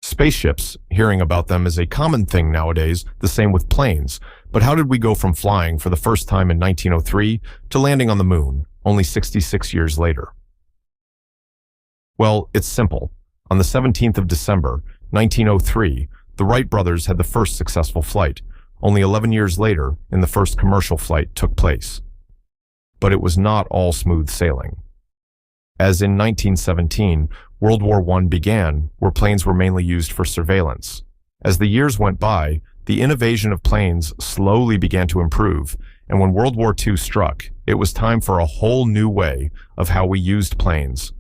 Spaceships, hearing about them is a common thing nowadays, the same with planes. But how did we go from flying for the first time in 1903 to landing on the moon, only 66 years later? Well, it's simple. On the 17th of December, 1903, the Wright brothers had the first successful flight. Only 11 years later, the first commercial flight took place. But it was not all smooth sailing. As in 1917, World War I began, where planes were mainly used for surveillance. As the years went by, the innovation of planes slowly began to improve, and when World War II struck, it was time for a whole new way of how we used planes.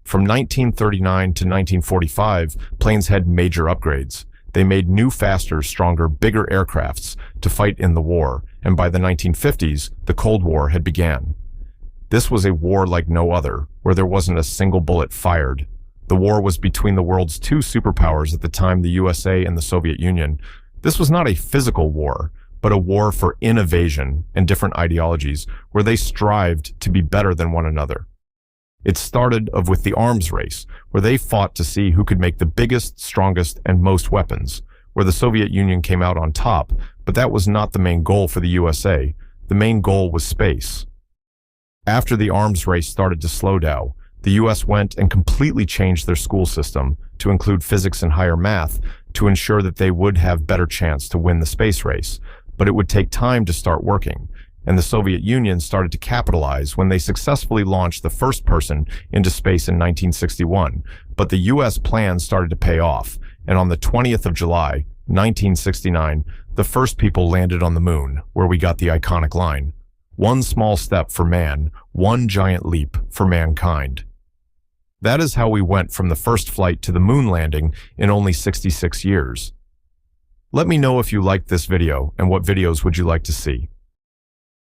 From 1939 to 1945, planes had major upgrades. They made new, faster, stronger, bigger aircrafts to fight in the war, and by the 1950s, the Cold War had begun. This was a war like no other, where there wasn't a single bullet fired. The war was between the world's two superpowers at the time, the USA and the Soviet Union. This was not a physical war, but a war for innovation and different ideologies, where they strived to be better than one another. It started with the arms race, where they fought to see who could make the biggest, strongest, and most weapons, where the Soviet Union came out on top, but that was not the main goal for the USA. The main goal was space. After the arms race started to slow down, the US went and completely changed their school system to include physics and higher math to ensure that they would have better chance to win the space race, but it would take time to start working. And the Soviet Union started to capitalize when they successfully launched the first person into space in 1961. But the US plan started to pay off, and on the 20th of July, 1969, the first people landed on the moon, where we got the iconic line, "One small step for man, one giant leap for mankind." That is how we went from the first flight to the moon landing in only 66 years. Let me know if you liked this video and what videos would you like to see.